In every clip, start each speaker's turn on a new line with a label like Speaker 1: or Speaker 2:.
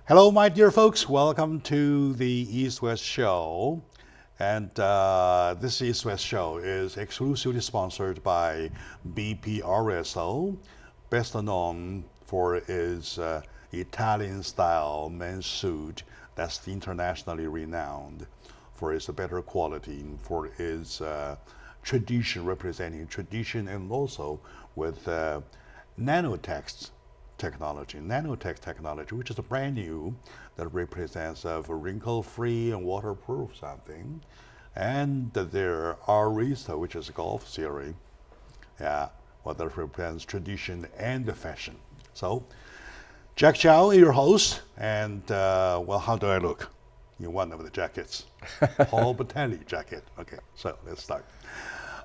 Speaker 1: Hello, my dear folks. Welcome to the East-West Show. And this East-West Show is exclusively sponsored by BPRSO, best known for its Italian-style men's suit that's internationally renowned for its better quality, for its tradition, representing tradition, and also with nanotech technology, which is brand new, that represents a wrinkle-free and waterproof something. And there are Arista, which is a golf series, that represents tradition and fashion. So, Jack Chow, your host, and well, how do I look in one of the jackets? Paul Botelli jacket. Okay, so let's start.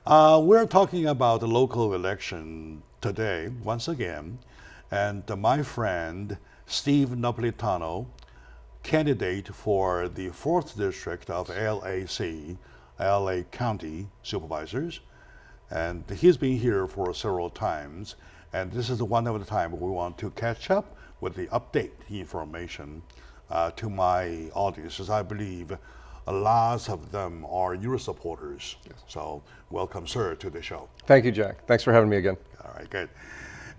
Speaker 1: We're talking about the local election today, once again, and my friend Steve Napolitano, candidate for the 4th District of LAC, LA County Supervisors, and he's been here for several times, and this is one of the time we want to catch up with the update information to my audiences. I believe lots of them are your supporters. Yes. So welcome, sir, to the show.
Speaker 2: Thank you, Jack. Thanks for having me again.
Speaker 1: All right, good.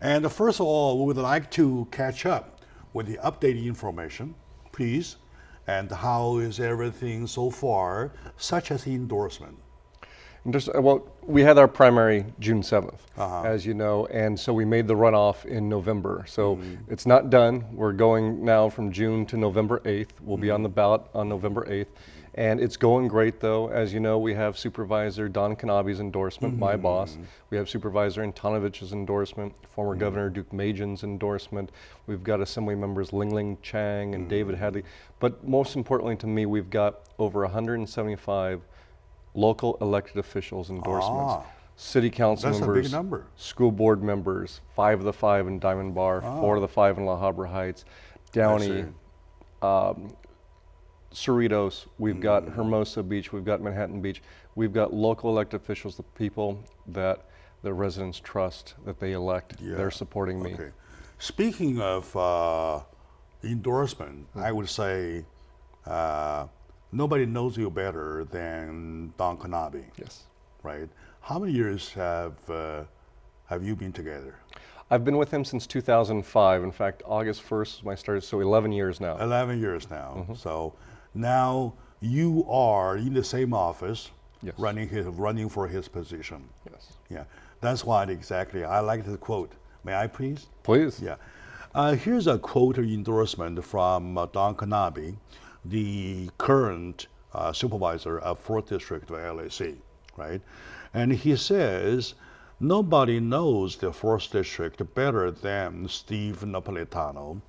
Speaker 1: And first of all, we would like to catch up with the updated information, please. And how is everything so far, such as the endorsement?
Speaker 2: Well, we had our primary June 7th, as you know, and so we made the runoff in November. So it's not done. We're going now from June to November 8th. We'll be on the ballot on November 8th. And it's going great, though. As you know, we have Supervisor Don Knabe's endorsement, my boss. We have Supervisor Antonivich's endorsement, former Governor Duke Majan's endorsement. We've got Assembly members Ling Ling Chang and David Hadley. But most importantly to me, we've got over 175 local elected officials endorsements. City council
Speaker 1: That's
Speaker 2: members,
Speaker 1: a big number.
Speaker 2: School board members, 5 of the 5 in Diamond Bar, 4 of the 5 in La Habra Heights, Downey, Cerritos, we've got Hermosa Beach, we've got Manhattan Beach, we've got local elected officials, the people that the residents trust, that they elect, they're supporting me.
Speaker 1: Okay. Speaking of endorsement, I would say nobody knows you better than Don Knabe.
Speaker 2: Yes.
Speaker 1: Right? How many years have you been together?
Speaker 2: I've been with him since 2005. In fact, August 1st is when I started, so 11 years now.
Speaker 1: 11 years now. So now you are in the same office,
Speaker 2: yes,
Speaker 1: running for his position.
Speaker 2: Yes.
Speaker 1: Yeah. That's why exactly I like the quote. May I please?
Speaker 2: Please.
Speaker 1: Yeah. Here's a quote or endorsement from Don Knabe, the current supervisor of 4th District of LAC, right? And he says, nobody knows the 4th District better than Steve Napolitano.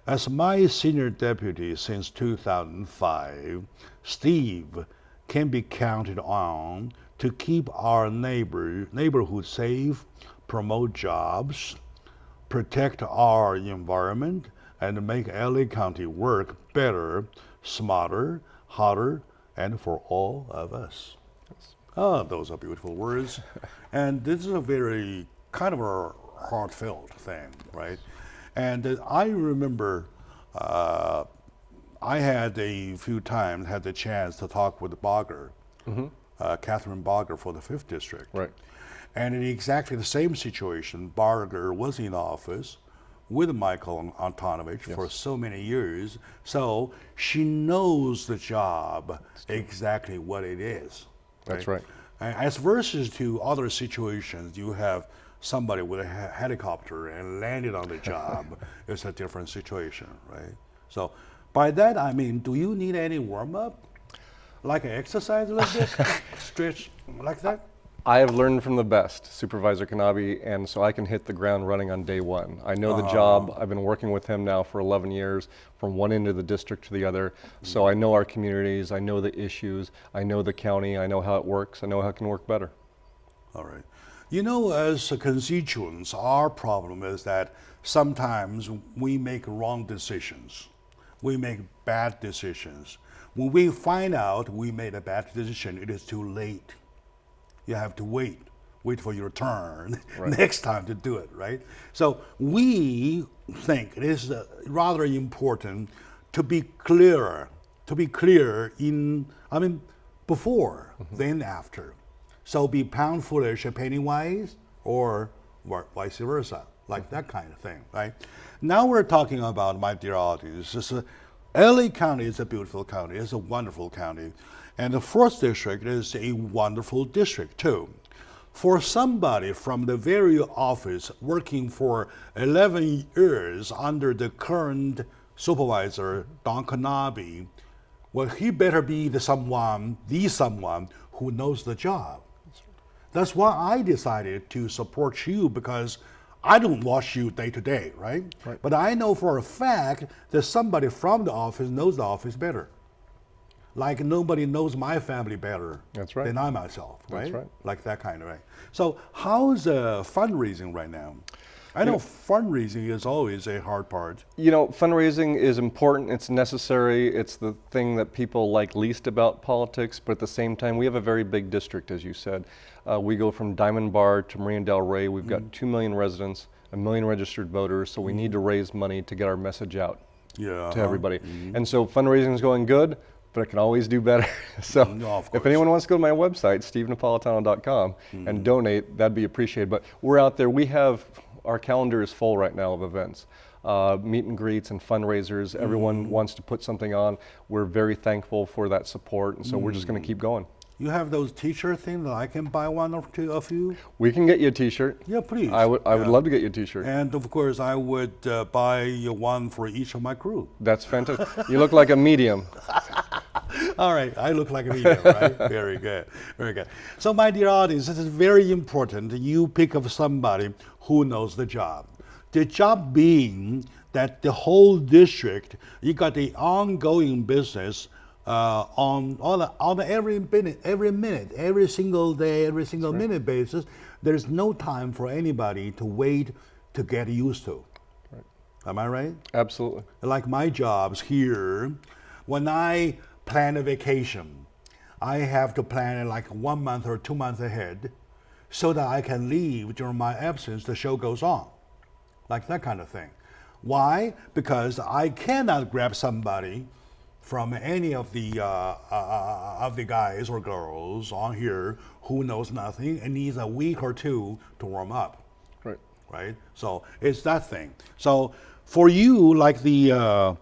Speaker 1: As my senior deputy since 2005, Steve can be counted on to keep our neighborhood safe, promote jobs, protect our environment, and make LA County work better, smarter, hotter, and for all of us. Yes. Oh, those are beautiful words. And this is a very kind of a heartfelt thing, right? And I remember I had a few times had the chance to talk with Bogger, Catherine Bogger for the 5th District.
Speaker 2: Right.
Speaker 1: And in exactly the same situation, Bogger was in office with Michael Antonovich for so many years, so she knows the job exactly what it is.
Speaker 2: That's right.
Speaker 1: As versus to other situations, you have somebody with a helicopter and landed on the job. It's a different situation, right? So by that I mean, do you need any warm up? Like an exercise a little bit? Stretch like that?
Speaker 2: I have learned from the best, Supervisor Knabe, and so I can hit the ground running on day one. I know the job. I've been working with him now for 11 years, from one end of the district to the other. So I know our communities, I know the issues, I know the county, I know how it works, I know how it can work better.
Speaker 1: All right. You know, as constituents, our problem is that sometimes we make wrong decisions. We make bad decisions. When we find out we made a bad decision, it is too late. You have to wait for your turn next time to do it, right? So we think it is rather important to be clear, I mean, before, then after. So be pound foolish and penny wise, or vice versa, like that kind of thing, right? Now we're talking about, my dear audience, LA County is a beautiful county, it's a wonderful county, and the 4th District is a wonderful district too. For somebody from the very office working for 11 years under the current supervisor, Don Kanabe, well, he better be the someone who knows the job. That's why I decided to support you, because I don't watch you day to day, right? But I know for a fact that somebody from the office knows the office better. Like nobody knows my family better than I myself, right?
Speaker 2: That's right.
Speaker 1: Like that kind of way. So how's fundraising right now? I know fundraising is always a hard part.
Speaker 2: You know, fundraising is important, it's necessary, it's the thing that people like least about politics, but at the same time, we have a very big district, as you said. We go from Diamond Bar to Marina Del Rey. We've got 2 million residents, 1 million registered voters, so we need to raise money to get our message out to everybody. And so fundraising is going good, but it can always do better. So if anyone wants to go to my website, stevenapolitano.com, and donate, that'd be appreciated. But we're out there. Our calendar is full right now of events, meet and greets and fundraisers. Everyone wants to put something on. We're very thankful for that support, and so we're just going to keep going.
Speaker 1: You have those t-shirt things that I can buy one or two of you?
Speaker 2: We can get you a t-shirt.
Speaker 1: Yeah, please.
Speaker 2: I would love to get you a t-shirt.
Speaker 1: And of course, I would buy you one for each of my crew.
Speaker 2: That's fantastic. You look like a medium.
Speaker 1: All right, I look like a medium, right? Very good, very good. So my dear audience, it is very important that you pick up somebody who knows the job. The job being that the whole district, you got the ongoing business on every minute, every single day, every single minute basis. There's no time for anybody to wait to get used to. Am I right?
Speaker 2: Absolutely.
Speaker 1: Like my jobs here, when I plan a vacation, I have to plan it like 1 month or 2 months ahead so that I can leave during my absence. The show goes on, like that kind of thing. Why? Because I cannot grab somebody from any of the guys or girls on here who knows nothing and needs a week or two to warm up. Right? So it's that thing. So for you, like the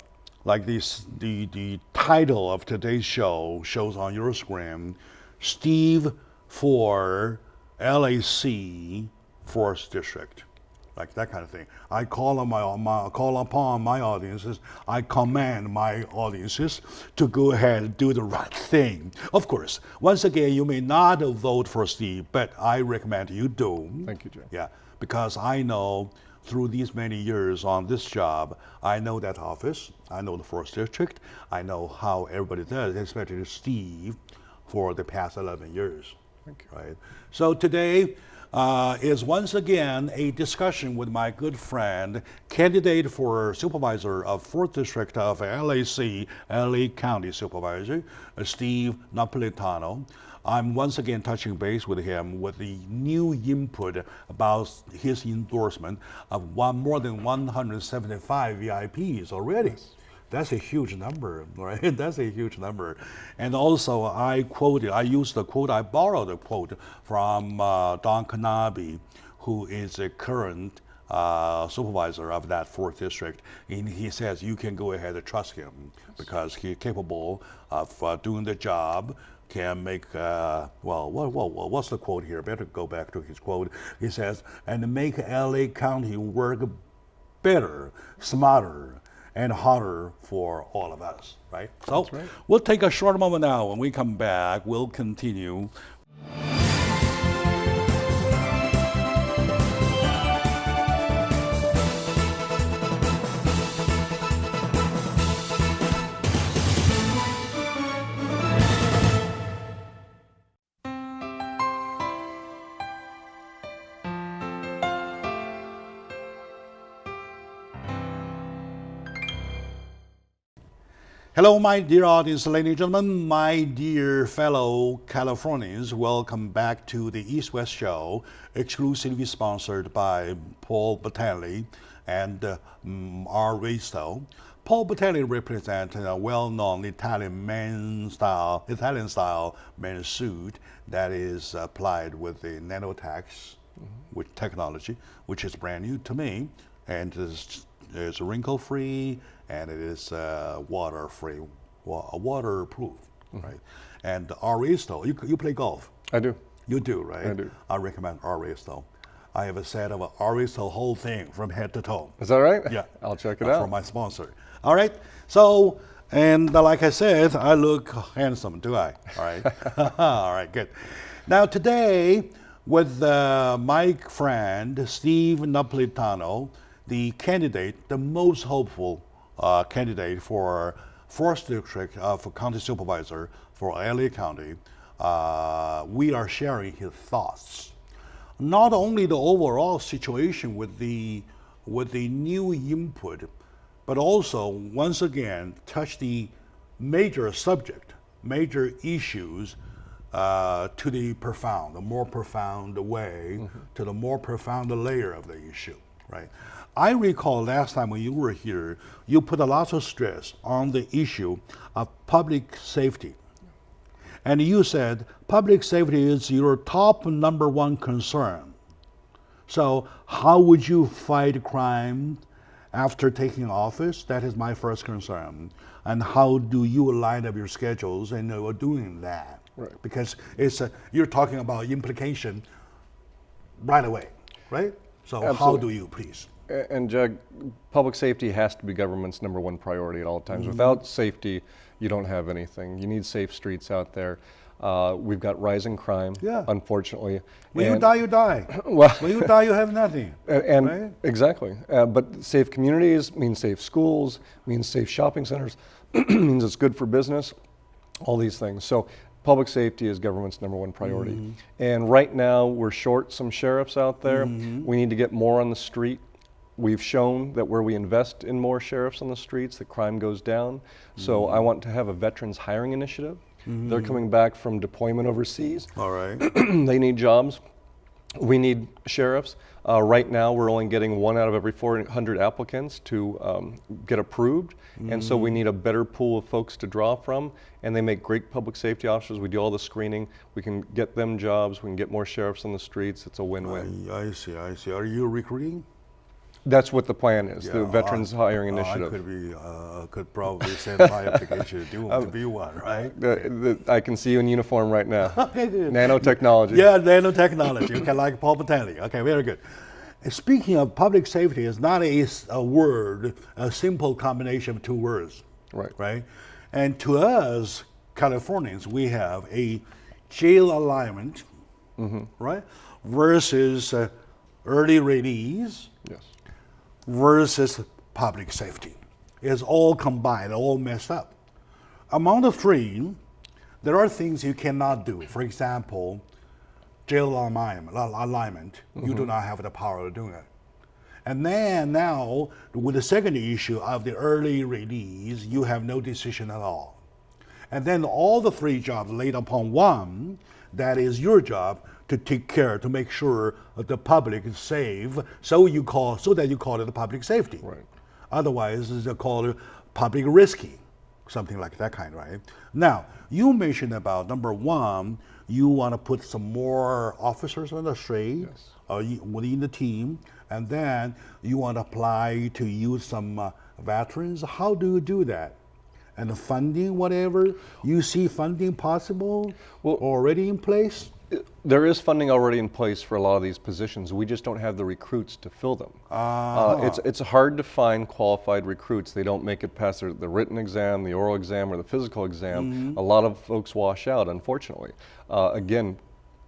Speaker 1: title of today's show shows on your screen, Steve for LAC 4th District, like that kind of thing. I call upon my audiences. I command my audiences to go ahead and do the right thing. Of course, once again, you may not vote for Steve, but I recommend you do.
Speaker 2: Thank you, Jay.
Speaker 1: Yeah, because I know through these many years on this job, I know that office, I know the 4th District, I know how everybody does, especially Steve, for the past 11 years.
Speaker 2: Thank you.
Speaker 1: Right? So today is once again a discussion with my good friend, candidate for supervisor of 4th District of LAC, LA County Supervisor, Steve Napolitano. I'm once again touching base with him with the new input about his endorsement of more than 175 VIPs already. Yes. That's a huge number, right? That's a huge number. And also I borrowed a quote from Don Kanabe, who is a current supervisor of that 4th District. And he says you can go ahead and trust him because he's capable of doing the job, can make, what's the quote here? Better go back to his quote. He says, and make LA County work better, smarter, and harder for all of us, right? So we'll take a short moment now. When we come back, we'll continue. Hello, my dear audience, ladies and gentlemen, my dear fellow Californians. Welcome back to the East West Show, exclusively sponsored by Paul Battaglia and R. Raisto. Paul Batelli represents a well-known Italian style men's suit that is applied with the nanotex, with technology, which is brand new to me, and is wrinkle-free, and it is water-free, waterproof, right? And Aristo, you play golf?
Speaker 2: I do.
Speaker 1: You do, right?
Speaker 2: I do.
Speaker 1: I recommend Aristo. I have a set of Aristo whole thing from head to toe.
Speaker 2: Is that right?
Speaker 1: Yeah.
Speaker 2: I'll check it out.
Speaker 1: From my sponsor. All right. So, and like I said, I look handsome, do I? All right. All right, good. Now today, with my friend Steve Napolitano, the most hopeful candidate for 4th District for County Supervisor for LA County, we are sharing his thoughts. Not only the overall situation with the new input, but also once again touch the major subject, major issues to the more profound way, to the more profound layer of the issue, right? I recall last time when you were here, you put a lot of stress on the issue of public safety. And you said public safety is your top #1 concern. So how would you fight crime after taking office? That is my first concern. And how do you line up your schedules and doing that?
Speaker 2: Right.
Speaker 1: Because you're talking about implication right away, right? So
Speaker 2: Absolutely.
Speaker 1: How do you, please?
Speaker 2: And Jug, public safety has to be government's #1 priority at all times. Without safety, you don't have anything. You need safe streets out there. We've got rising crime, unfortunately.
Speaker 1: When you die, you die.
Speaker 2: Well,
Speaker 1: when you die, you have nothing.
Speaker 2: And
Speaker 1: right?
Speaker 2: Exactly. But safe communities means safe schools, means safe shopping centers, means it's good for business, all these things. So public safety is government's #1 priority. And right now, we're short some sheriffs out there. We need to get more on the street. We've shown that where we invest in more sheriffs on the streets, the crime goes down. So I want to have a veterans hiring initiative. They're coming back from deployment overseas.
Speaker 1: All right.
Speaker 2: They need jobs. We need sheriffs. Right now, we're only getting 1 out of every 400 applicants to get approved. And so we need a better pool of folks to draw from. And they make great public safety officers. We do all the screening. We can get them jobs. We can get more sheriffs on the streets. It's a win-win.
Speaker 1: I see. Are you recruiting?
Speaker 2: That's what the plan is, the Veterans Hiring Initiative.
Speaker 1: I could probably send my application to be one, right?
Speaker 2: I can see you in uniform right now.
Speaker 1: Okay, good.
Speaker 2: Nanotechnology.
Speaker 1: Yeah, nanotechnology. Okay, like Paul Batelli. Okay, very good. Speaking of public safety, it's not a word, a simple combination of 2 words.
Speaker 2: Right.
Speaker 1: Right? And to us, Californians, we have a jail alignment, right, versus early release.
Speaker 2: Yes.
Speaker 1: Versus public safety. It's all combined, all messed up. Among the 3, there are things you cannot do. For example, jail alignment, you do not have the power to do it. And then now, with the second issue of the early release, you have no decision at all. And then all the 3 jobs laid upon one, that is your job to take care, to make sure the public is safe, so that you call it the public safety.
Speaker 2: Right.
Speaker 1: Otherwise, it's called public risky, something like that kind, right? Now, you mentioned about #1, you want to put some more officers on the street, within the team, and then you want to apply to use some veterans. How do you do that? And the funding, whatever, you see funding possible already in place?
Speaker 2: There is funding already in place for a lot of these positions. We just don't have the recruits to fill them. It's hard to find qualified recruits. They don't make it past the written exam, the oral exam, or the physical exam. A lot of folks wash out, unfortunately. Again,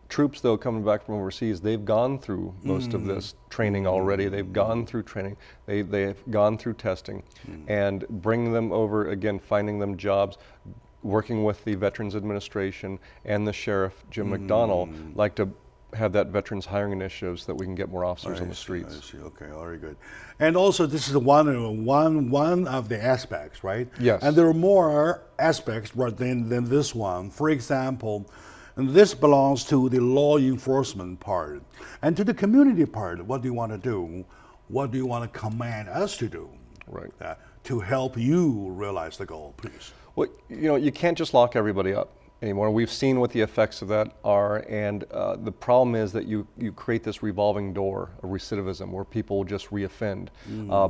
Speaker 2: troops, though, coming back from overseas, they've gone through most of this training already. They've gone through training. They've gone through testing. And bringing them over, again, finding them jobs, working with the Veterans Administration and the Sheriff, Jim McDonnell, like to have that veterans hiring initiative so that we can get more officers on the streets.
Speaker 1: I see. Okay, very good. And also, this is one of the aspects, right?
Speaker 2: Yes.
Speaker 1: And there are more aspects than this one. For example, and this belongs to the law enforcement part. And to the community part, what do you want to do? What do you want to command us to do?
Speaker 2: Right.
Speaker 1: to help you realize the goal, please?
Speaker 2: Well, you know, you can't just lock everybody up anymore. We've seen what the effects of that are, and the problem is that you create this revolving door of recidivism where people will just reoffend.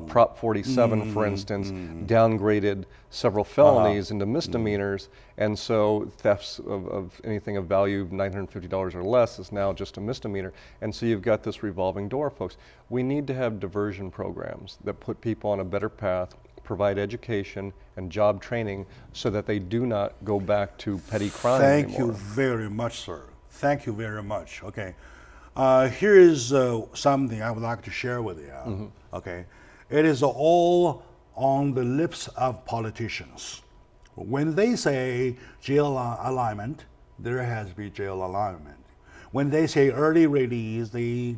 Speaker 2: Prop 47, for instance, downgraded several felonies into misdemeanors, and so thefts of anything of value $950 or less is now just a misdemeanor, and so you've got this revolving door, folks. We need to have diversion programs that put people on a better path, provide education and job training so that they do not go back to petty crime anymore.
Speaker 1: Thank you very much, sir. Thank you very much. Okay. Here is something I would like to share with you. Okay. It is all on the lips of politicians. When they say jail alignment, there has to be jail alignment. When they say early release, they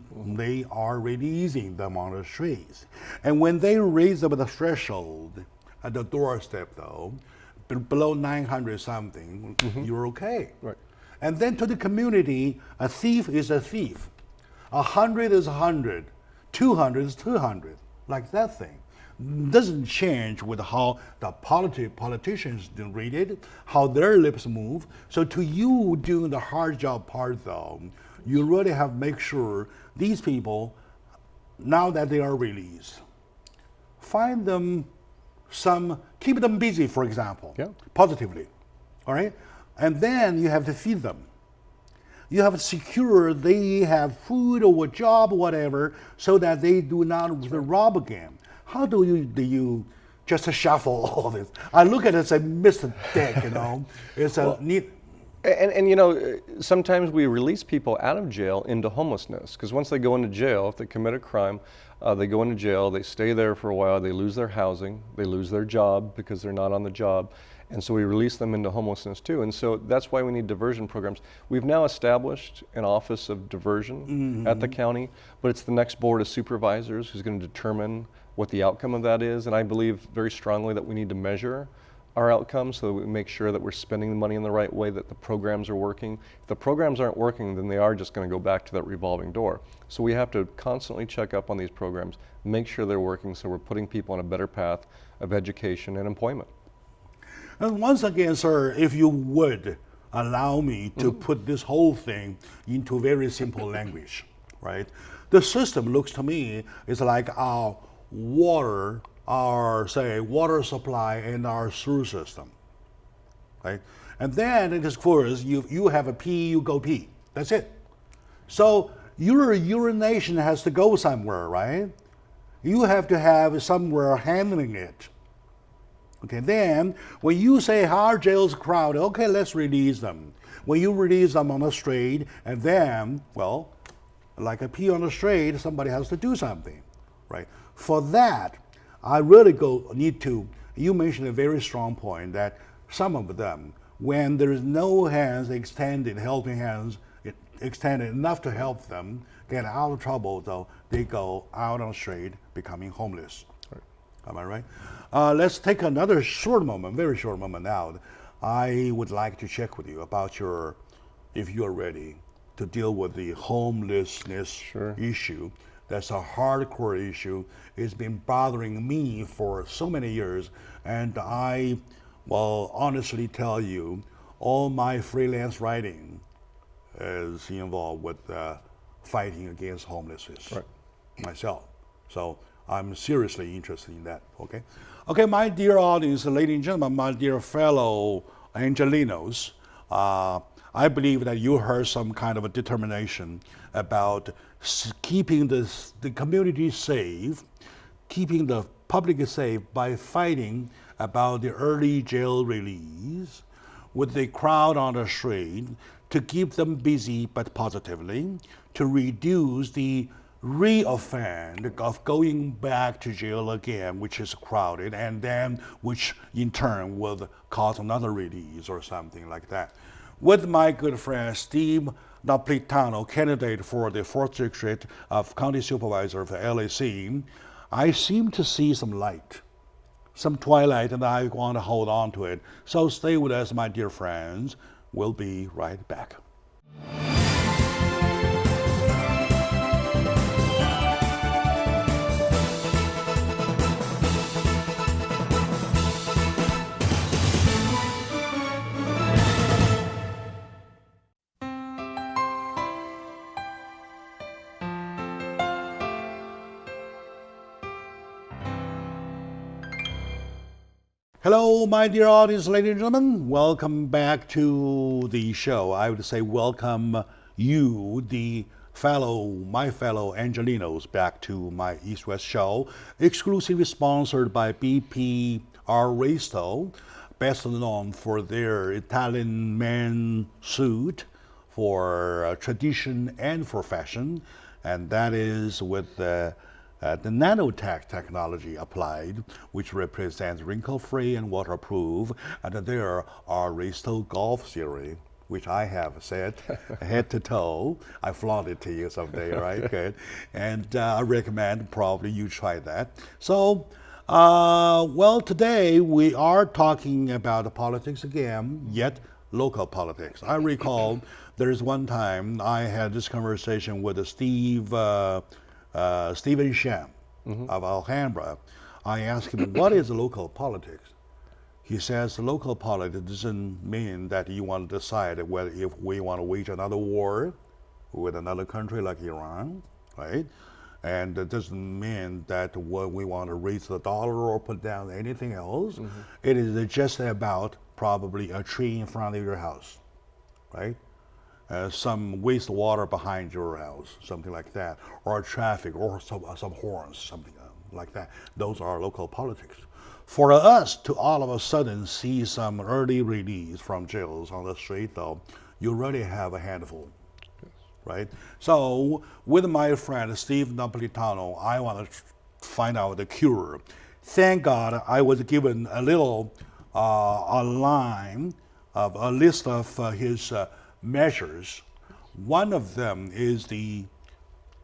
Speaker 1: are releasing them on the streets. And when they raise them the threshold at the doorstep, though, below 900 something, you're okay.
Speaker 2: Right.
Speaker 1: And then to the community, a thief is a thief. 100 is 100. 200 is 200. Like that thing. Doesn't change with how the politicians read it, how their lips move. So to you doing the hard job part though, you really have to make sure these people, now that they are released, find them keep them busy, for example, positively, all right? And then you have to feed them. You have to secure they have food or a job or whatever so that they do not rob again. How do you just shuffle all this? I look at it as a mistake, you know. It's a neat.
Speaker 2: And you know, sometimes we release people out of jail into homelessness because once they go into jail, if they commit a crime, they go into jail, they stay there for a while, they lose their housing, they lose their job because they're not on the job. And so we release them into homelessness too. And so that's why we need diversion programs. We've now established an office of diversion at the county, but it's the next board of supervisors who's going to determine what the outcome of that is. And I believe very strongly that we need to measure our outcomes so that we make sure that we're spending the money in the right way, that the programs are working. If the programs aren't working, then they are just going to go back to that revolving door. So we have to constantly check up on these programs, make sure they're working so we're putting people on a better path of education and employment.
Speaker 1: And once again, sir, if you would allow me to put this whole thing into very simple language, right? The system looks to me is like our water, water supply and our sewer system, right? And then it is, of course, you have a pee, you go pee. That's it. So your urination has to go somewhere, right? You have to have somewhere handling it. Okay, then when you say our jail's crowded, okay, let's release them. When you release them on the street, and then, well, like a pee on the street, somebody has to do something, right? For that, I really you mentioned a very strong point that some of them, when there is no hands extended, helping hands extended enough to help them get out of trouble, though, they go out on the street becoming homeless. Right. Am I right? Let's take another short moment, very short moment now. I would like to check with you about if you're ready to deal with the homelessness issue. That's a hardcore issue. It's been bothering me for so many years, and I will honestly tell you, all my freelance writing is involved with fighting against homelessness myself. So I'm seriously interested in that, okay? Okay, my dear audience, ladies and gentlemen, my dear fellow Angelinos, I believe that you heard some kind of a determination about keeping the community safe, keeping the public safe by fighting about the early jail release with the crowd on the street, to keep them busy but positively, to reduce the re-offend of going back to jail again, which is crowded, and then which in turn will cause another release or something like that. With my good friend Steve Napolitano, candidate for the 4th District of County Supervisor of the LAC, I seem to see some light, some twilight, and I want to hold on to it. So stay with us, my dear friends. We'll be right back. Hello, my dear audience, ladies and gentlemen. Welcome back to the show. I would say welcome you, my fellow Angelinos, back to my East West show, exclusively sponsored by BPR Resto, best known for their Italian man suit for tradition and for fashion, and that is with the nanotech technology applied, which represents wrinkle-free and waterproof, and there are Resto Golf Series, which I have said head to toe. I flaunt it to you someday, right? Good. And I recommend probably you try that. So, well, today we are talking about politics again, yet local politics. I recall there's one time I had this conversation with Stephen Sham of Alhambra. I asked him, what is local politics? He says local politics doesn't mean that you want to decide whether if we want to wage another war with another country like Iran, right? And it doesn't mean that we want to raise the dollar or put down anything else. It is just about probably a tree in front of your house, right? Some wastewater behind your house, something like that, or traffic, or some horns, something like that. Those are local politics. For us to all of a sudden see some early release from jails on the street, though, you really have a handful, right? So with my friend Steve Napolitano, I want to find out the cure. Thank God I was given a little a line of a list of his measures. One of them is the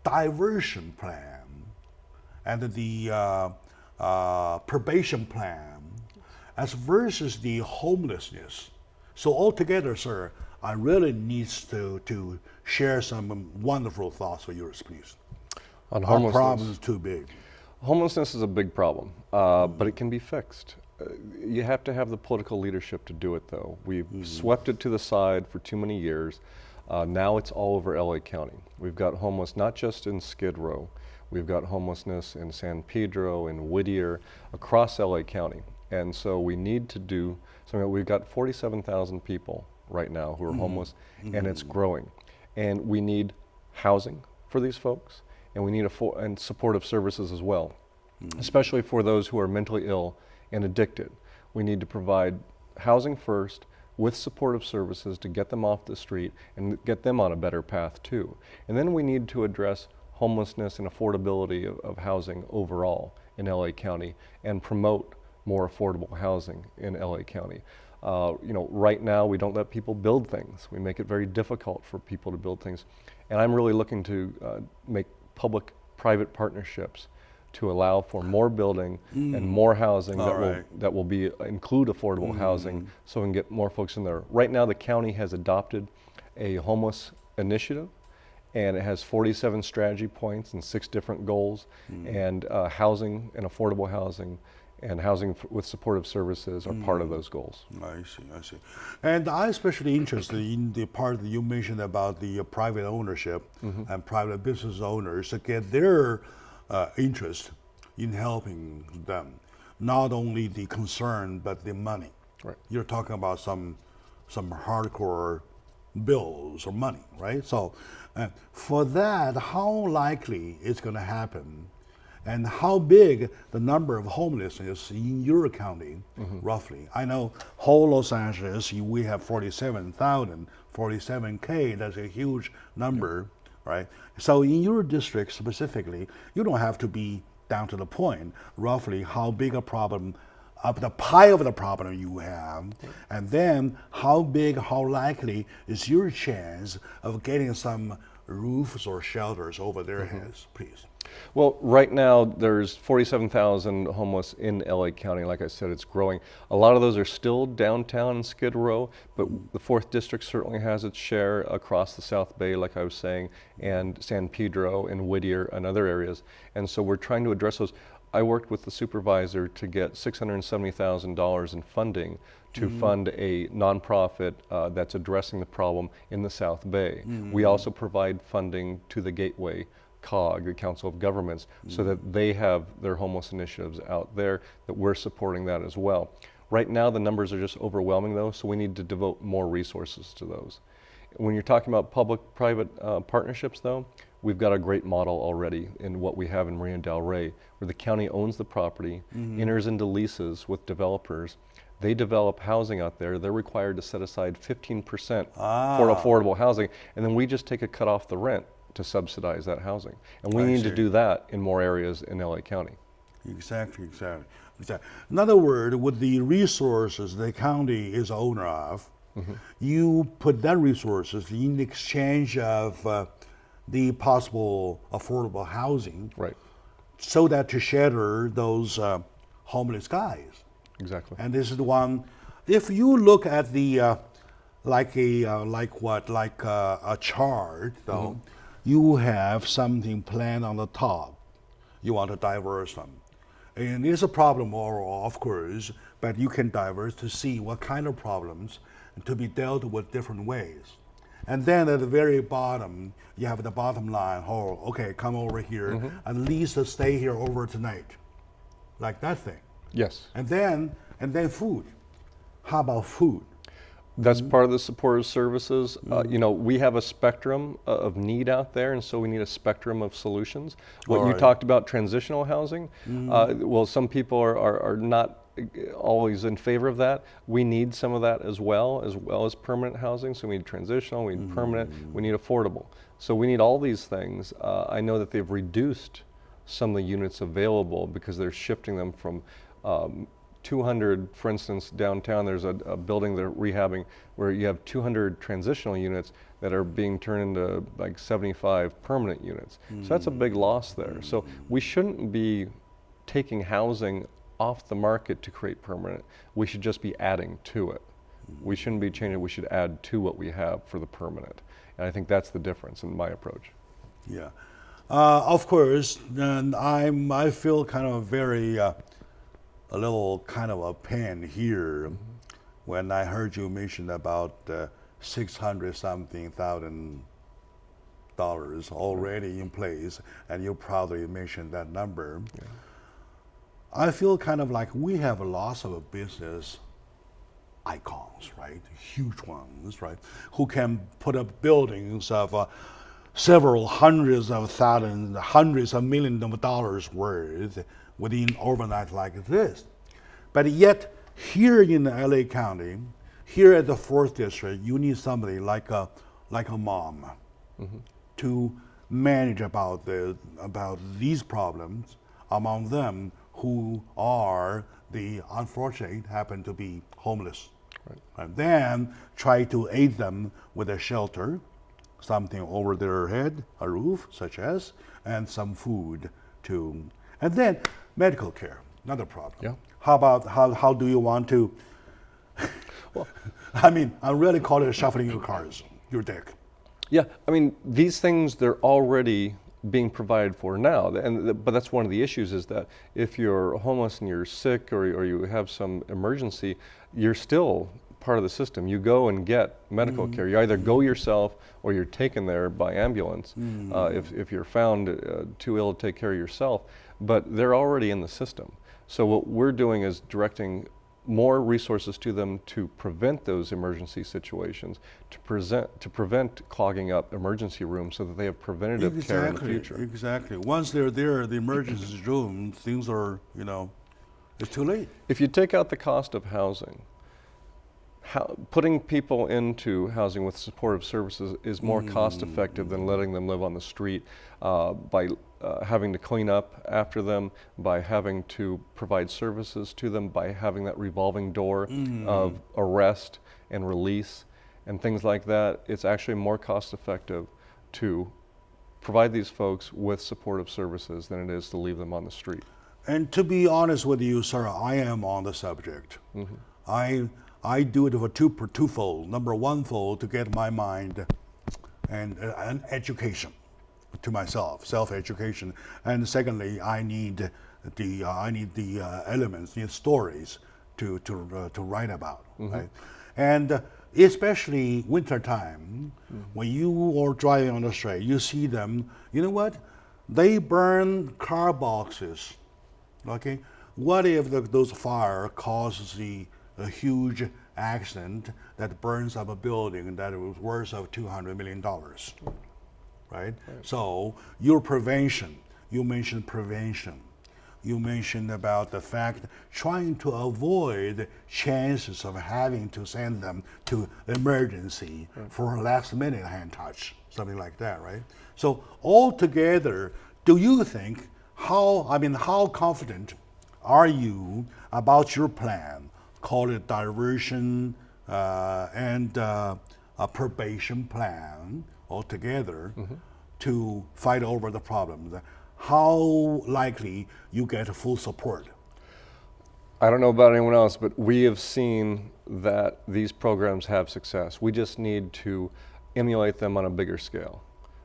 Speaker 1: diversion plan and the probation plan as versus the homelessness. So altogether, sir, I really need to share some wonderful thoughts for yours, please.
Speaker 2: On
Speaker 1: Our problem is too big.
Speaker 2: Homelessness is a big problem, but it can be fixed. You have to have the political leadership to do it, though. We've swept it to the side for too many years. Now it's all over LA County. We've got homeless not just in Skid Row. We've got homelessness in San Pedro, in Whittier, across LA County. And so we need to do something. We've got 47,000 people right now who are homeless, and it's growing. And we need housing for these folks, and we need and supportive services as well, especially for those who are mentally ill and addicted. We need to provide housing first with supportive services to get them off the street and get them on a better path too. And then we need to address homelessness and affordability of housing overall in LA County and promote more affordable housing in LA County. Right now we don't let people build things. We make it very difficult for people to build things. And I'm really looking to make public-private partnerships to allow for more building and more housing that will include affordable housing, so we can get more folks in there. Right now the county has adopted a homeless initiative, and it has 47 strategy points and 6 different goals, and housing and affordable housing and housing with supportive services are part of those goals.
Speaker 1: I see. And I'm especially interested in the part that you mentioned about the private ownership and private business owners to get their interest in helping them. Not only the concern, but the money.
Speaker 2: Right.
Speaker 1: You're talking about some hardcore bills or money, right? So for that, how likely it's going to happen, and how big the number of homelessness in your county, roughly? I know whole Los Angeles, we have 47,000, 47K, that's a huge number, right? So in your district specifically, you don't have to be down to the point, roughly how big a problem of the pie of the problem you have, and then how big, how likely is your chance of getting some roofs or shelters over their heads, please?
Speaker 2: Well, right now there's 47,000 homeless in LA County. Like I said, it's growing. A lot of those are still downtown in Skid Row, but the 4th District certainly has its share across the South Bay, like I was saying, and San Pedro and Whittier and other areas. And so we're trying to address those. I worked with the supervisor to get $670,000 in funding to fund a nonprofit that's addressing the problem in the South Bay. We also provide funding to the Gateway COG, the Council of Governments, so that they have their homeless initiatives out there, that we're supporting that as well. Right now, the numbers are just overwhelming though, so we need to devote more resources to those. When you're talking about public-private partnerships though, we've got a great model already in what we have in Marina Del Rey, where the county owns the property, enters into leases with developers. They develop housing out there. They're required to set aside 15% for affordable housing, and then we just take a cut off the rent to subsidize that housing. And we need to do that in more areas in LA County.
Speaker 1: Exactly. In other words, with the resources the county is owner of, you put that resources in exchange of the possible affordable housing,
Speaker 2: right?
Speaker 1: So that to shelter those homeless guys.
Speaker 2: Exactly.
Speaker 1: And this is the one. If you look at the like a chart, though, you have something planned on the top. You want to diverse them, and it's a problem, of course, but you can diverse to see what kind of problems to be dealt with different ways. And then at the very bottom, you have the bottom line. Oh, okay, come over here. At least stay here over tonight, like that thing.
Speaker 2: Yes.
Speaker 1: And then food. How about food?
Speaker 2: That's part of the supportive services. You know, we have a spectrum of need out there, and so we need a spectrum of solutions. What you talked about, transitional housing, well, some people are not always in favor of that. We need some of that as well as permanent housing. So we need transitional, we need permanent, we need affordable. So we need all these things. I know that they've reduced some of the units available because they're shifting them from 200, for instance, downtown, there's a building they're rehabbing where you have 200 transitional units that are being turned into like 75 permanent units. So that's a big loss there. So we shouldn't be taking housing off the market to create permanent. We should just be adding to it. We shouldn't be changing, we should add to what we have for the permanent. And I think that's the difference in my approach.
Speaker 1: Yeah. Of course, and I feel kind of very a little kind of a pain here when I heard you mention about $600-something thousand already in place, and you probably mentioned that number. Yeah. I feel kind of like we have a loss of a business icons, right? Huge ones, right? Who can put up buildings of several hundreds of thousands, hundreds of millions of dollars worth within overnight like this. But yet, here in LA County, here at the 4th District, you need somebody like a mom to manage about these problems, among them who are the unfortunate happen to be homeless. Right. And then try to aid them with a shelter, something over their head, a roof such as, and some food too. And then medical care, another problem.
Speaker 2: Yeah.
Speaker 1: How about how do you want to well, I mean, I really call it shuffling your cars, your deck.
Speaker 2: Yeah, I mean, these things, they're already being provided for now, but that's one of the issues is that if you're homeless and you're sick or you have some emergency, you're still part of the system. You go and get medical care. You either go yourself or you're taken there by ambulance if you're found too ill to take care of yourself, but they're already in the system. So what we're doing is directing more resources to them to prevent those emergency situations, to prevent clogging up emergency rooms so that they have preventative care in the future.
Speaker 1: Exactly. Once they're there, the emergency room, things are, you know, it's too late.
Speaker 2: If you take out the cost of housing, putting people into housing with supportive services is more cost effective than letting them live on the street by having to clean up after them, by having to provide services to them, by having that revolving door of arrest and release and things like that. It's actually more cost effective to provide these folks with supportive services than it is to leave them on the street.
Speaker 1: And to be honest with you, sir, I am on the subject. I do it for twofold. Number one fold to get my mind and education to myself, self-education, and secondly, I need the elements, the stories to write about, right? And especially wintertime, when you are driving on the street, you see them. You know what? They burn car boxes. Okay, what if those fire causes the a huge accident that burns up a building that was worth of $200 million, right? So your prevention, you mentioned prevention. You mentioned about the fact trying to avoid chances of having to send them to emergency for a last minute hand touch, something like that, right? So altogether, do you think how confident are you about your plan? Call it diversion and a probation plan altogether to fight over the problems. How likely you get full support?
Speaker 2: I don't know about anyone else, but we have seen that these programs have success. We just need to emulate them on a bigger scale.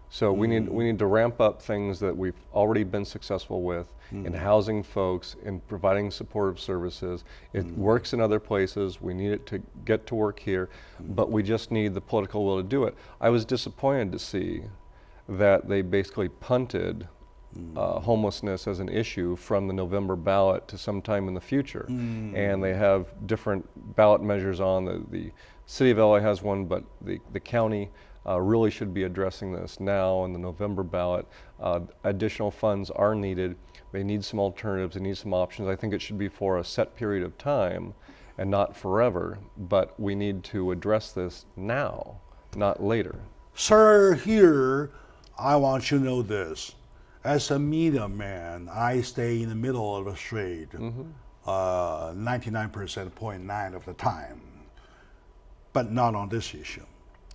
Speaker 2: So we need to ramp up things that we've already been successful with in housing folks, in providing supportive services. It works in other places. We need it to get to work here, but we just need the political will to do it. I was disappointed to see that they basically punted homelessness as an issue from the November ballot to sometime in the future. And they have different ballot measures on. The city of LA has one, but the county really should be addressing this now in the November ballot. Additional funds are needed. They need some alternatives, they need some options. I think it should be for a set period of time and not forever, but we need to address this now, not later.
Speaker 1: Sir, here, I want you to know this. As a media man, I stay in the middle of the street 99.9% of the time, but not on this issue.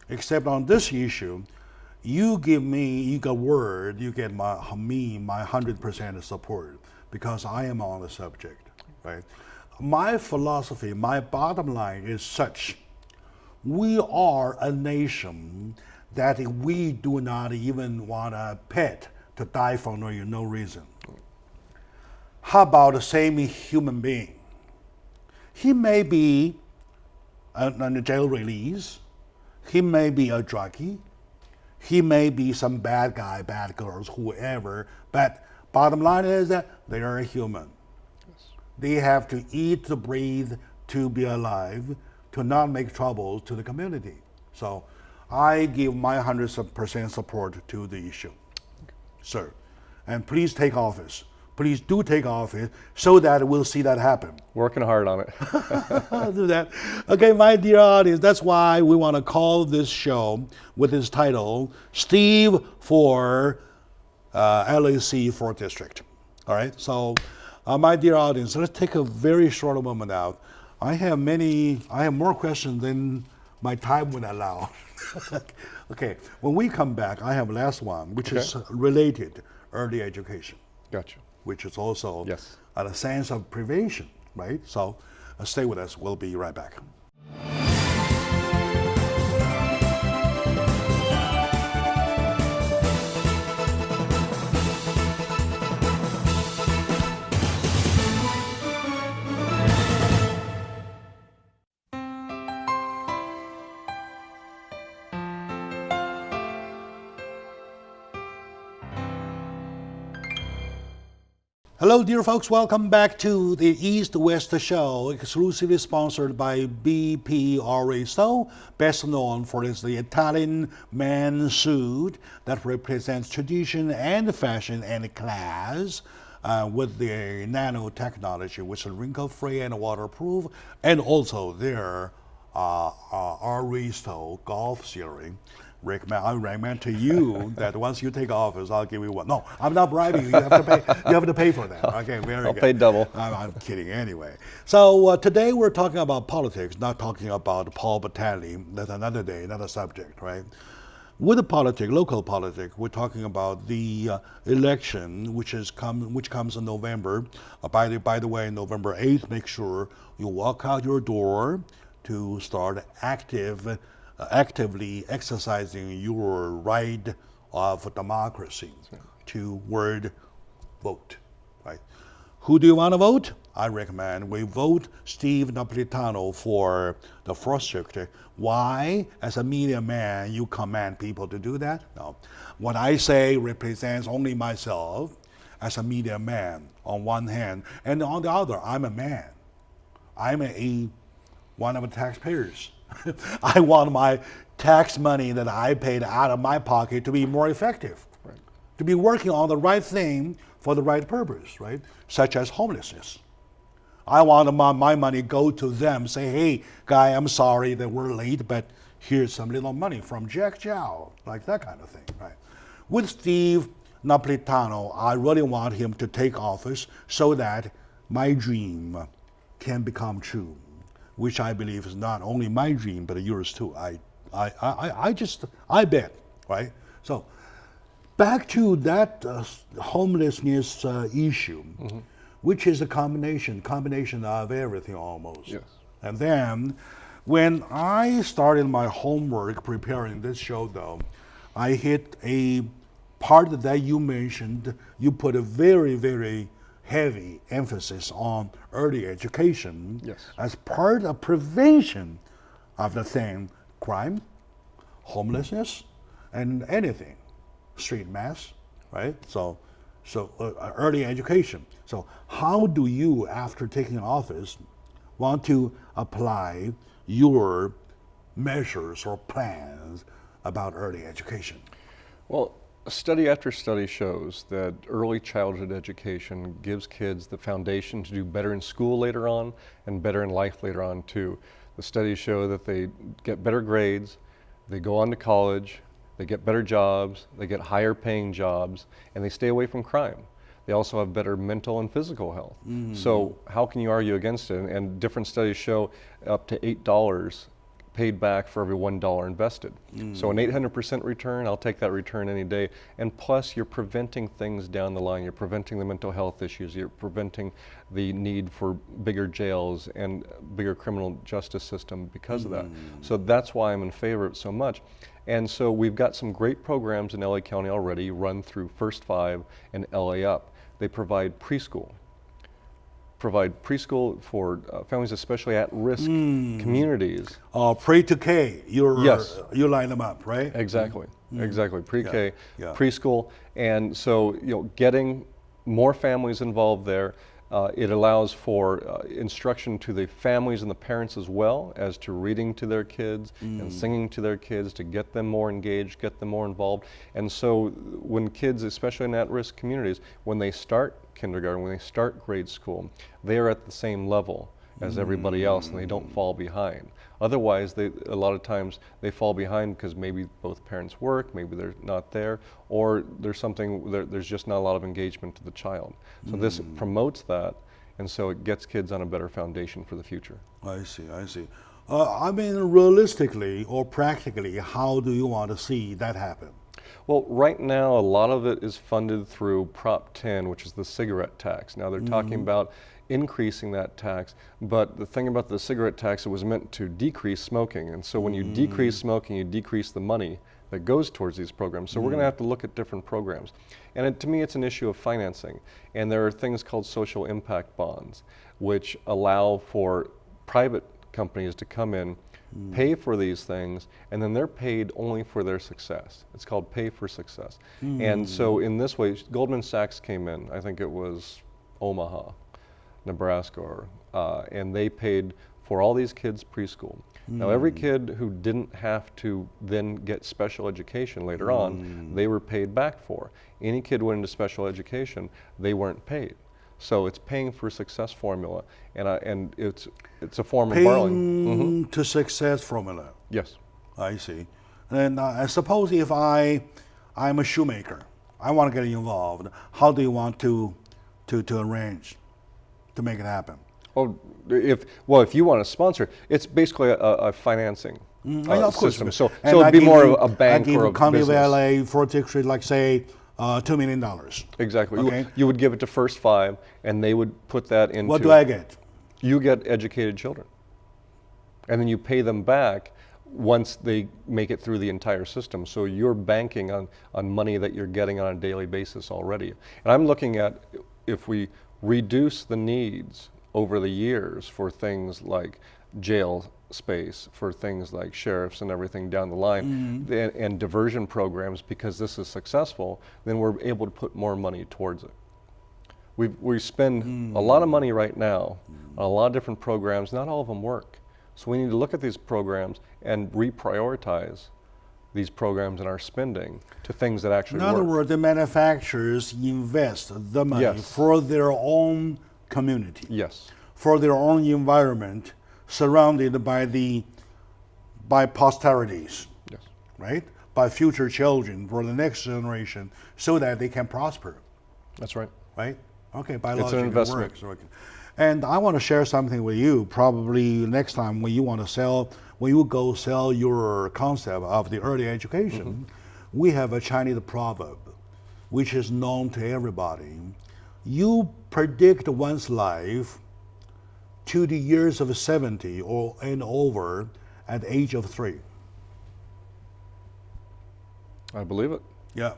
Speaker 1: Except on this issue, you get word, you get my 100% support because I am on the subject, right? My philosophy, my bottom line is such: we are a nation that we do not even want a pet to die for no reason. How about the same human being? He may be on a jail release, he may be a druggie, he may be some bad guy, bad girls, whoever, but bottom line is that they are a human. Yes. They have to eat, to breathe, to be alive, to not make trouble to the community. So I give my 100% support to the issue. Sir, and please take office. Please do take office so that we'll see that happen.
Speaker 2: Working hard on it.
Speaker 1: I'll do that. Okay, my dear audience, that's why we want to call this show with its title, Steve for LAC 4th District. All right, so my dear audience, let's take a very short moment out. I have more questions than my time would allow. Okay, when we come back, I have last one, which is related early education.
Speaker 2: Gotcha.
Speaker 1: Which is also
Speaker 2: yes.
Speaker 1: a sense of prevention, right? So stay with us. We'll be right back. Hello, dear folks. Welcome back to the East-West Show, exclusively sponsored by BPRSO, best known for the Italian man suit that represents tradition and fashion and class, with the nanotechnology, which is wrinkle-free and waterproof, and also their Aristo golf series. I recommend to you that once you take office, I'll give you one. No, I'm not bribing you. You have to pay. You have to pay for that. Okay, very
Speaker 2: I'll
Speaker 1: good.
Speaker 2: pay double.
Speaker 1: I'm kidding anyway. So today we're talking about politics, not talking about Paul Battaglia. That's another day, another subject, right? With the politics, local politics, we're talking about the election, which comes in November. By the way, November 8th, make sure you walk out your door to start actively exercising your right of democracy to word vote, right? Who do you want to vote? I recommend we vote Steve Napolitano for the 4th District. Why? As a media man, you command people to do that? No. What I say represents only myself as a media man on one hand, and on the other, I'm a man. I'm a one of the taxpayers. I want my tax money that I paid out of my pocket to be more effective,
Speaker 2: Right.
Speaker 1: to be working on the right thing for the right purpose, right? Such as homelessness. I want my money go to them, say, hey, guy, I'm sorry that we're late, but here's some little money from Jack Chow, like that kind of thing, right? With Steve Napolitano, I really want him to take office so that my dream can become true, which I believe is not only my dream, but yours too. I bet, right? So back to that homelessness issue, which is a combination of everything almost.
Speaker 2: Yes.
Speaker 1: And then when I started my homework preparing this show though, I hit a part that you mentioned. You put a very, very heavy emphasis on early education.
Speaker 2: Yes.
Speaker 1: As part of prevention of the thing, crime, homelessness, and anything, street mass, right? So early education. So how do you, after taking office, want to apply your measures or plans about early education?
Speaker 2: Well, study after study shows that early childhood education gives kids the foundation to do better in school later on and better in life later on too. The studies show that they get better grades, they go on to college, they get better jobs, they get higher paying jobs, and they stay away from crime. They also have better mental and physical health. So how can you argue against it? And different studies show up to $8 paid back for every $1 invested. So an 800% return, I'll take that return any day. And plus you're preventing things down the line. You're preventing the mental health issues. You're preventing the need for bigger jails and bigger criminal justice system because of that. So that's why I'm in favor of it so much. And so we've got some great programs in LA County already run through First Five and LA Up. They provide preschool for families, especially at-risk communities.
Speaker 1: Pre to K,
Speaker 2: Yes.
Speaker 1: you line them up, right?
Speaker 2: Exactly, exactly. Pre-K,
Speaker 1: Yeah.
Speaker 2: preschool, and so getting more families involved there. It allows for instruction to the families and the parents as well as to reading to their kids and singing to their kids to get them more engaged, get them more involved. And so when kids, especially in at-risk communities, when they start kindergarten, when they start grade school, they are at the same level as everybody else and they don't fall behind. Otherwise, a lot of times they fall behind because maybe both parents work, maybe they're not there, or there's just not a lot of engagement to the child. So this promotes that, and so it gets kids on a better foundation for the future.
Speaker 1: I see. I mean, realistically or practically, how do you want to see that happen?
Speaker 2: Well, right now, a lot of it is funded through Prop 10, which is the cigarette tax. Now, they're talking about increasing that tax, but the thing about the cigarette tax, it was meant to decrease smoking. And so when you decrease smoking, you decrease the money that goes towards these programs. So we're going to have to look at different programs. And to me, it's an issue of financing. And there are things called social impact bonds, which allow for private companies to come in, pay for these things, and then they're paid only for their success. It's called pay for success. And so in this way, Goldman Sachs came in, I think it was Omaha, Nebraska, and they paid for all these kids preschool. Now every kid who didn't have to then get special education later on, they were paid back for. Any kid went into special education, they weren't paid. So it's paying for success formula, and it's a form of borrowing.
Speaker 1: To success formula.
Speaker 2: Yes.
Speaker 1: I see. And I suppose if I'm a shoemaker, I want to get involved. How do you want to arrange to make it happen?
Speaker 2: Well, if you want to sponsor, it's basically a financing
Speaker 1: of course.
Speaker 2: system. So it'd be more of a bank or a
Speaker 1: County of
Speaker 2: business.
Speaker 1: LA for District, like say, $2 million.
Speaker 2: Exactly.
Speaker 1: Okay.
Speaker 2: You would give it to First Five, and they would put that into.
Speaker 1: What do I get?
Speaker 2: You get educated children, and then you pay them back once they make it through the entire system. So you're banking on money that you're getting on a daily basis already. And I'm looking at if we reduce the needs over the years for things like jail space, for things like sheriffs and everything down the line, and diversion programs, because this is successful, then we're able to put more money towards it. We spend a lot of money right now on a lot of different programs. Not all of them work. So we need to look at these programs and reprioritize these programs in our spending to things that actually work.
Speaker 1: In other words, the manufacturers invest the money
Speaker 2: Yes.
Speaker 1: for their own community,
Speaker 2: Yes.
Speaker 1: for their own environment, surrounded by posterities,
Speaker 2: Yes.
Speaker 1: right? By future children, for the next generation, so that they can prosper,
Speaker 2: That's right.
Speaker 1: right? Okay, by
Speaker 2: It's
Speaker 1: logic,
Speaker 2: an investment.
Speaker 1: it works. And I want to share something with you. Probably next time when you want to sell, when you go sell your concept of the early education, we have a Chinese proverb, which is known to everybody. You predict one's life to the years of 70 or and over at the age of 3.
Speaker 2: I believe it.
Speaker 1: Yeah.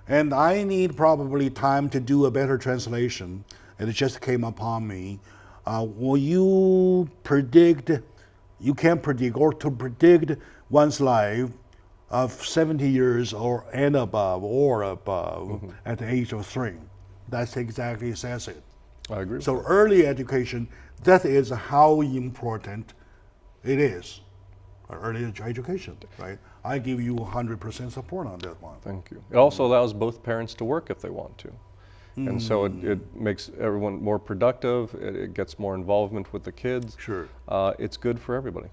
Speaker 1: And I need probably time to do a better translation. It just came upon me. Will you predict, you can predict, or to predict one's life of 70 years or above at the age of 3. That's exactly says it.
Speaker 2: I agree.
Speaker 1: So early education, that is how important it is. Early education, right? I give you 100% support on that one.
Speaker 2: Thank you. It also allows both parents to work if they want to. And so it makes everyone more productive, it gets more involvement with the kids.
Speaker 1: Sure.
Speaker 2: It's good for everybody.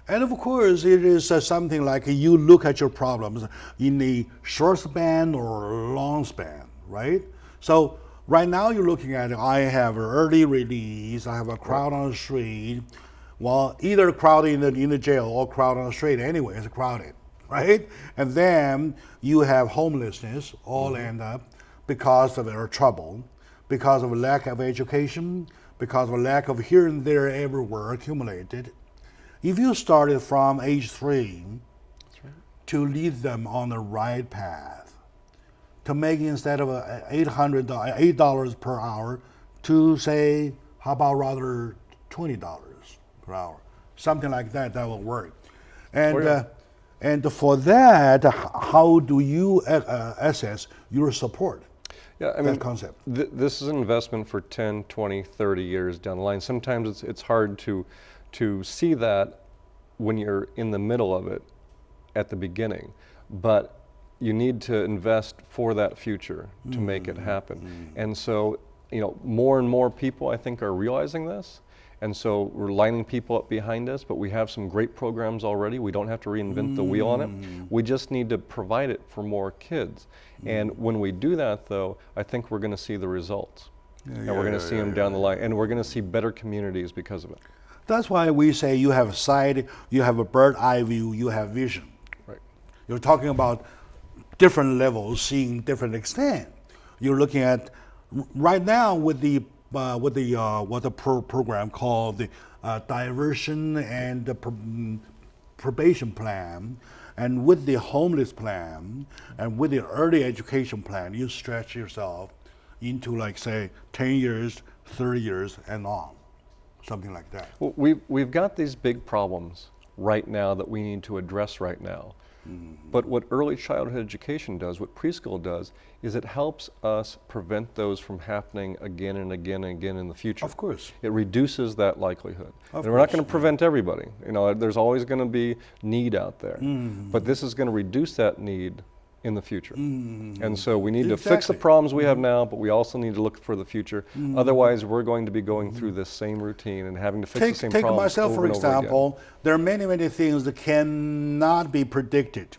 Speaker 1: And of course, it is something like you look at your problems in the short span or long span, right? So right now you're looking at, I have an early release, I have a crowd on the street. Well, either crowded in the jail or crowd on the street anyway, it's crowded, right? And then you have homelessness, all end up because of their trouble, because of a lack of education, because of a lack of here and there everywhere accumulated. If you started from age 3 to lead them on the right path, to make instead of $8 per hour to say, how about rather $20 per hour, something like that, that will work. And and for that, how do you assess your support?
Speaker 2: Yeah, I mean,
Speaker 1: that concept.
Speaker 2: This is an investment for 10, 20, 30 years down the line. Sometimes it's hard to see that when you're in the middle of it at the beginning, but you need to invest for that future to make it happen. And so, you know, more and more people I think are realizing this. And so we're lining people up behind us, but we have some great programs already. We don't have to reinvent the wheel on it. We just need to provide it for more kids. And when we do that, though, I think we're going to see the results. And we're going to see them down the line. And we're going to see better communities because of it.
Speaker 1: That's why we say you have a sight, you have a bird eye view, you have vision.
Speaker 2: Right.
Speaker 1: You're talking about different levels, seeing different extent. You're looking at right now with the program called the diversion and the probation plan, and with the homeless plan, and with the early education plan, you stretch yourself into like say 10 years, 30 years, and on, something like that.
Speaker 2: Well, we've got these big problems right now that we need to address right now. But what early childhood education does, what preschool does, is it helps us prevent those from happening again and again and again in the future.
Speaker 1: Of course.
Speaker 2: It reduces that likelihood. And we're not going to prevent everybody. You know, there's always going to be need out there. But this is going to reduce that need in the future. And so we need to fix the problems we have now, but we also need to look for the future. Otherwise, we're going to be going through this same routine and having to fix the same problems
Speaker 1: myself,
Speaker 2: over
Speaker 1: for
Speaker 2: and over
Speaker 1: example,
Speaker 2: again.
Speaker 1: there are many things that cannot be predicted.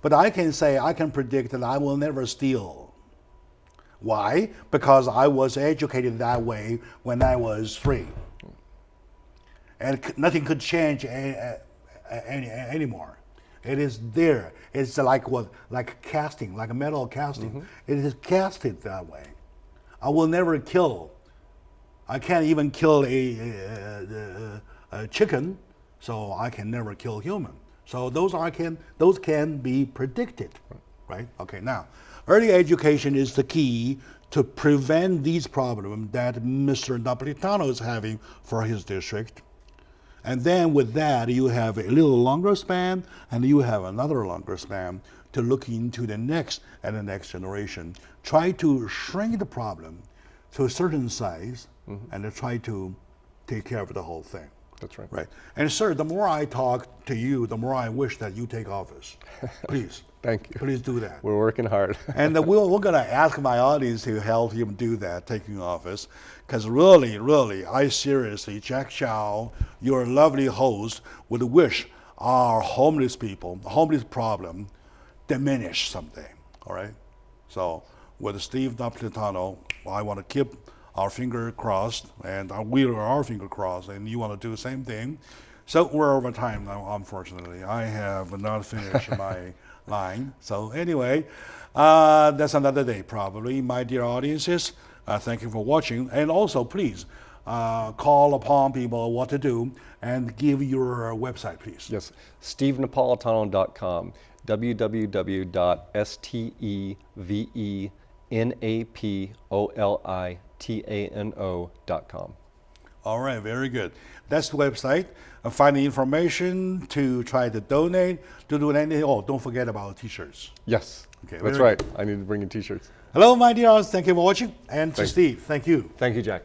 Speaker 1: But I can say, I can predict that I will never steal. Why? Because I was educated that way when I was 3. And nothing could change anymore. It is there. It's like what, like casting, like a metal casting. It is casted that way. I will never kill. I can't even kill a chicken, so I can never kill human. So those can be predicted, right? Okay, now, early education is the key to prevent these problems that Mr. Napolitano is having for his district. And then with that, you have a little longer span, and you have another longer span to look into the next and the next generation. Try to shrink the problem to a certain size, and to try to take care of the whole thing.
Speaker 2: That's right.
Speaker 1: Right. And sir, the more I talk to you, the more I wish that you take office. Please.
Speaker 2: Thank you.
Speaker 1: Please do that.
Speaker 2: We're working hard.
Speaker 1: And we're going to ask my audience to help him do that, taking office. Because really, really, I seriously, Jack Chow, your lovely host, would wish our homeless people, homeless problem, diminish someday. All right? So with Steve Napolitano, I want to keep our finger crossed, and we are our finger crossed, and you want to do the same thing. So we're over time now, unfortunately. I have not finished my line. So anyway, that's another day probably. My dear audiences, thank you for watching. And also, please, call upon people what to do and give your website, please.
Speaker 2: Yes, stevenapolitano.com, www.stevenapolitano.com.
Speaker 1: All right, very good. That's the website. Find the information to try to donate, to do anything. Oh, don't forget about t-shirts.
Speaker 2: Yes,
Speaker 1: okay,
Speaker 2: that's right. I need to bring in t-shirts.
Speaker 1: Hello, my dear audience. Thank you for watching. And to Steve, thank you.
Speaker 2: Thank you, Jack.